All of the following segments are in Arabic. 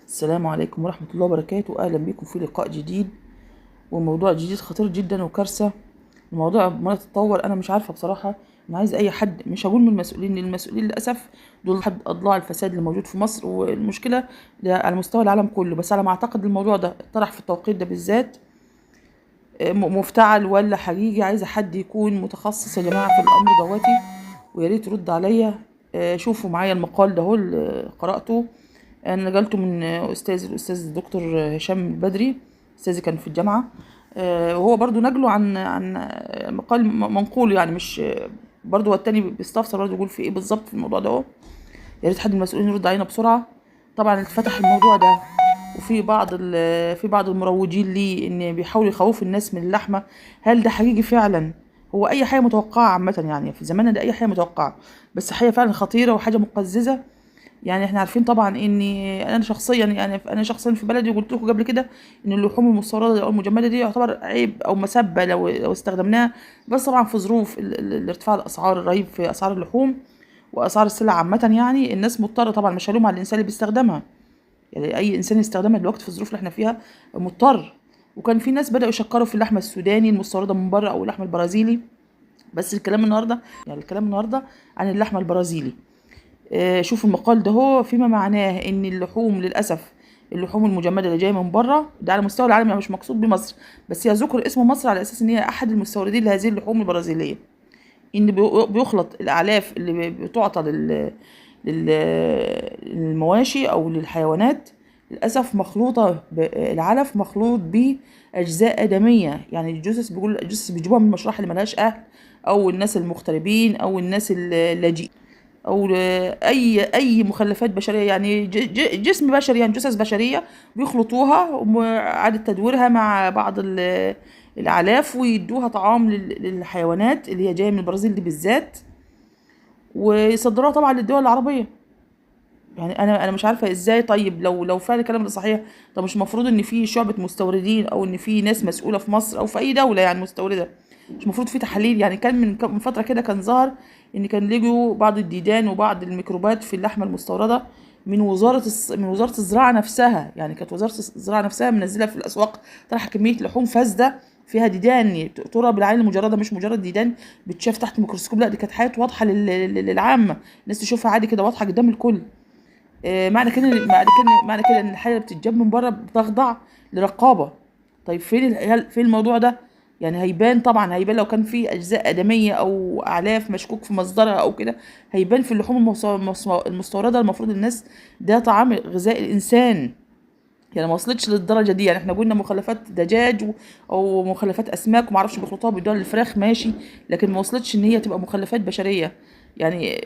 السلام عليكم ورحمة الله وبركاته. أهلا بكم في لقاء جديد وموضوع جديد خطير جدا وكارثة. الموضوع عمال يتطور، أنا مش عارفة بصراحة. أنا عايز أي حد، مش هقول من المسؤولين، المسؤولين للأسف دول حد أضلاع الفساد اللي موجود في مصر، والمشكلة ده على مستوى العالم كله. بس على ما أعتقد الموضوع ده اتطرح في التوقيت ده بالذات مفتعل ولا حقيقي. عايزة حد يكون متخصص يا جماعة في الأمر دواتي، ويا ريت يرد عليا. شوفوا معايا المقال ده هو اللي قرأته. انا نقلته من الاستاذ الدكتور هشام البدري، استاذي كان في الجامعه. وهو برضو نقله عن مقال منقول، يعني مش برضو. هو التاني بيستفسر برضو يقول في ايه بالظبط في الموضوع ده. يا ريت حد من المسؤولين يرد علينا بسرعه. طبعا اتفتح الموضوع ده، وفي بعض المروجين ليه ان بيحاولوا يخوفوا الناس من اللحمه. هل ده حقيقي فعلا؟ هو اي حاجه متوقعه عامه، يعني في زماننا ده اي حاجه متوقعه، بس حاجه فعلا خطيره وحاجه مقززه. يعني احنا عارفين طبعا ان انا شخصيا في بلدي، وقلت لكم قبل كده ان اللحوم المستورده او المجمده دي يعتبر عيب او مسبه لو استخدمناها. بس طبعا في ظروف الارتفاع الاسعار الرهيب في اسعار اللحوم واسعار السلع عامه، يعني الناس مضطره. طبعا مش هلوم على الانسان اللي بيستخدمها، يعني اي انسان يستخدمها دلوقتي في الظروف اللي احنا فيها مضطر. وكان في ناس بداوا يشكروا في اللحمه السوداني المستورده من بره او اللحمه البرازيلي. بس الكلام النهارده عن اللحمه البرازيلي. شوفوا المقال ده هو فيما معناه ان اللحوم للاسف، اللحوم المجمده اللي جايه من بره ده على مستوى العالم، يعني مش مقصود بمصر، بس هي ذكر اسم مصر على اساس ان هي احد المستوردين لهذه اللحوم البرازيليه. ان بيخلط الاعلاف اللي بتعطى لل- للمواشي او للحيوانات، للاسف مخلوطه العلف مخلوط باجزاء ادميه. يعني الجثث بيجيبوها من المشرحه اللي ملهاش اهل، او الناس المغتربين، او الناس اللاجئين، او اي مخلفات بشريه، يعني جسم بشري، يعني جثث بشريه بيخلطوها وإعادة تدويرها مع بعض الاعلاف، ويدوها طعام للحيوانات اللي هي جايه من البرازيل دي بالذات، ويصدروها طبعا للدول العربيه. يعني انا مش عارفه ازاي. طيب لو فعلا الكلام ده صحيح، طب مش المفروض ان في شعبة مستوردين، او ان في ناس مسؤوله في مصر او في اي دوله يعني مستورده، مش المفروض في تحاليل؟ يعني كان من فتره كده كان ظهر ان كان لقوا بعض الديدان وبعض الميكروبات في اللحمه المستورده من وزاره الزراعه نفسها. يعني كانت وزاره الزراعه نفسها منزله في الاسواق طرح كميه لحوم فاسده فيها ديدان ترى بالعين المجرده، مش مجرد ديدان بتشاف تحت الميكروسكوب، لا دي كانت حاجات واضحه للعامه، الناس تشوفها عادي كده واضحه قدام الكل. معنى كده ان الحاجه اللي بتتجاب من بره بتخضع لرقابه. طيب فين الموضوع ده؟ يعني هيبان لو كان في اجزاء ادميه او اعلاف مشكوك في مصدرها او كده، هيبان في اللحوم المستورده. المفروض الناس ده طعام غذاء الانسان، يعني ما وصلتش للدرجه دي. يعني احنا قلنا مخلفات دجاج او مخلفات اسماك وما اعرفش بيخلطوها بيدوها للفراخ، ماشي، لكن ما وصلتش ان هي تبقى مخلفات بشريه. يعني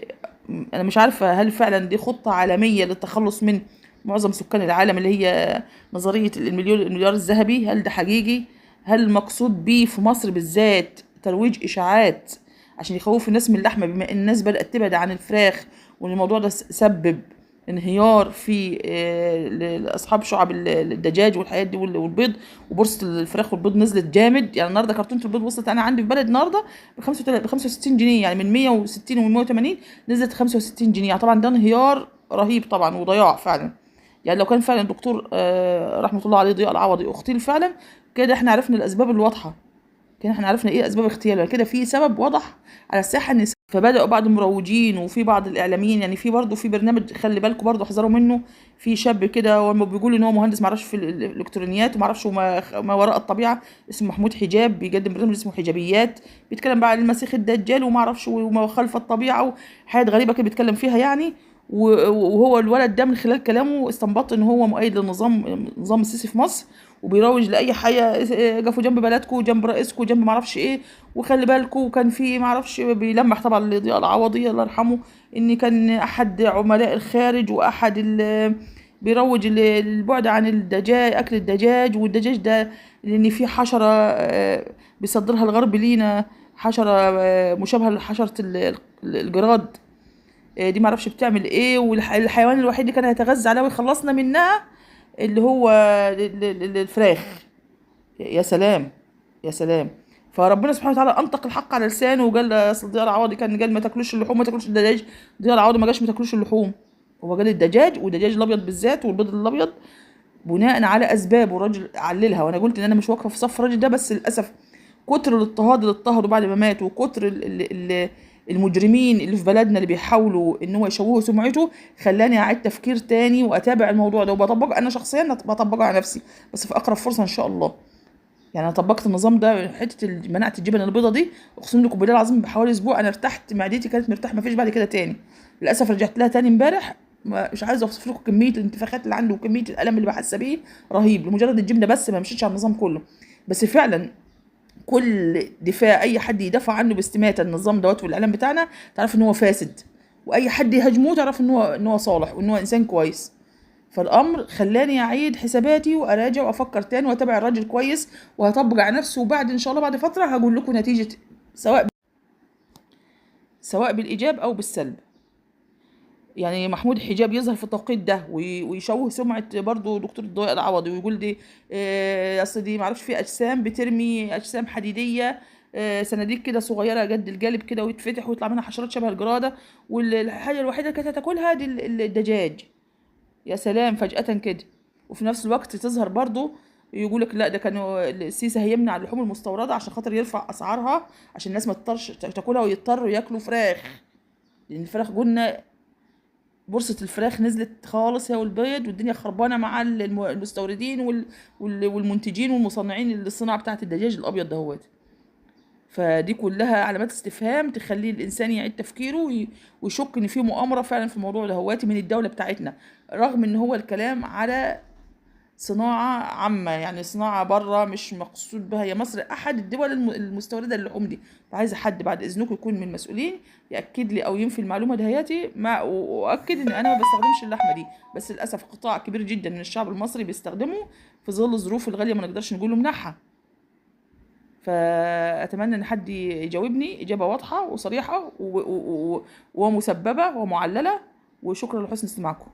انا مش عارفه هل فعلا دي خطه عالميه للتخلص من معظم سكان العالم، اللي هي نظريه المليار الذهبي. هل ده حقيقي؟ هل المقصود بيه في مصر بالذات ترويج اشاعات عشان يخوفوا الناس من اللحمه، بما ان الناس بدات تبعد عن الفراخ، وان الموضوع ده سبب انهيار في لاصحاب شعب الدجاج والحاجات دي والبيض، وبورصه الفراخ والبيض نزلت جامد. يعني النهارده كرتونه البيض وصلت، انا عندي في بلد النهارده ب 65 جنيه، يعني من 160 ومن 180 نزلت 65 جنيه. يعني طبعا ده انهيار رهيب طبعا وضياع فعلا. يعني لو كان فعلا الدكتور رحمه الله عليه ضياء العوضي اغتيل فعلا، كده احنا عرفنا الاسباب الواضحه، كده احنا عرفنا ايه اسباب اغتياله، كده في سبب واضح على الساحه ان. فبداوا بعض المروجين وفي بعض الاعلاميين، يعني في برضه في برنامج خلي بالكم برضه احذروا منه، في شاب كده هو بيقول ان هو مهندس معرفش في الالكترونيات ومعرفش ما وراء الطبيعه، اسمه محمود حجاب، بيقدم برنامج اسمه حجابيات، بيتكلم بقى عن المسيح الدجال ومعرفش وما خلف الطبيعه وحاجات غريبه كده بيتكلم فيها يعني. وهو الولد ده من خلال كلامه استنبط ان هو مؤيد نظام السيسي في مصر، وبيروج لاي حاجه، قفوا جنب بلدكم جنب رئيسكم جنب معرفش ايه، وخلي بالكم. وكان في معرفش بيلمح طبعا لضياء العوضي الله يرحمه ان كان احد عملاء الخارج واحد بيروج للبعد عن الدجاج، اكل الدجاج، والدجاج ده لان في حشره بيصدرها الغرب لينا، حشره مشابهه لحشره الجراد. دي معرفش بتعمل ايه، والحيوان الوحيد اللي كان هيتغذى عليها ويخلصنا منها اللي هو الفراخ. يا سلام، يا سلام. فربنا سبحانه وتعالى انطق الحق على لسانه وقال ضياء العوضي كان قال ما تاكلوش اللحوم، ما تاكلوش الدجاج. ضياء العوضي ما جاش ما تاكلوش اللحوم، هو جالي الدجاج والدجاج الابيض بالذات والبيض الابيض بناء على اسباب، والراجل عللها، وانا قلت ان انا مش واقفه في صف الراجل ده، بس للاسف كتر الاضطهاد اللي اضطهدوا بعد ما مات، وكتر المجرمين اللي في بلدنا اللي بيحاولوا ان هو يشوهوا سمعته، خلاني اعيد تفكير تاني واتابع الموضوع ده، وبطبقه انا شخصيا، بطبقه على نفسي بس في اقرب فرصه ان شاء الله. يعني انا طبقت النظام ده، حته منعت الجبن البيضه دي، اقسم لكم بالله العظيم بحوالي اسبوع انا ارتحت، معدتي كانت مرتاحه، ما فيش بعد كده تاني. للاسف رجعت لها تاني امبارح، مش عايزه اوصف لكم كميه الانتفاخات اللي عندي وكميه الالم اللي بحس بيه، رهيب، لمجرد الجبنه بس، ما مشيتش على النظام كله. بس فعلا كل دفاع اي حد يدافع عنه باستماتة النظام دوت والاعلام بتاعنا، تعرف ان هو فاسد، واي حد يهاجمه تعرف ان هو صالح وان هو انسان كويس. فالامر خلاني اعيد حساباتي واراجع وافكر تاني واتابع الراجل كويس، وهطبق على نفسه، وبعد ان شاء الله بعد فتره هقول لكم نتيجه، سواء بالايجاب او بالسلب. يعني محمود حجاب يظهر في التوقيت ده ويشوه سمعة برضو دكتور الضياء العوضي، ويقول دي اصل دي معرفش في اجسام بترمي اجسام حديدية، صناديق كده صغيرة قد القلب كده، ويتفتح ويطلع منها حشرات شبه الجرادة، والحاجة الوحيدة اللي كانت هتاكلها دي الدجاج. يا سلام فجأة كده. وفي نفس الوقت تظهر برضو يقولك لا ده كانوا السيسي هيمنع اللحوم المستوردة عشان خاطر يرفع اسعارها، عشان الناس ما تضطرش تاكلها ويضطروا ياكلوا فراخ، لان الفراخ قلنا بورصة الفراخ نزلت خالص هي والبيض، والدنيا خربانة مع المستوردين والمنتجين والمصنعين الصناعة بتاعة الدجاج الأبيض دهوت. فدي كلها علامات استفهام تخلي الإنسان يعيد تفكيره ويشك إن في مؤامرة فعلا في الموضوع دهوت من الدولة بتاعتنا، رغم إن هو الكلام على صناعة عامة، يعني صناعة بره مش مقصود بها، هي مصر أحد الدول المستوردة للحوم دي. فعايزة حد بعد إذنكم يكون من المسؤولين يأكد لي أو ينفي المعلومة دهياتي، وأؤكد إن أنا ما بستخدمش اللحمة دي، بس للأسف قطاع كبير جدا من الشعب المصري بيستخدمه في ظل الظروف الغالية، ما نقدرش نقول له منحها. فأتمنى إن حد يجاوبني إجابة واضحة وصريحة ومسببة ومعللة، وشكرا لحسن استماعكم.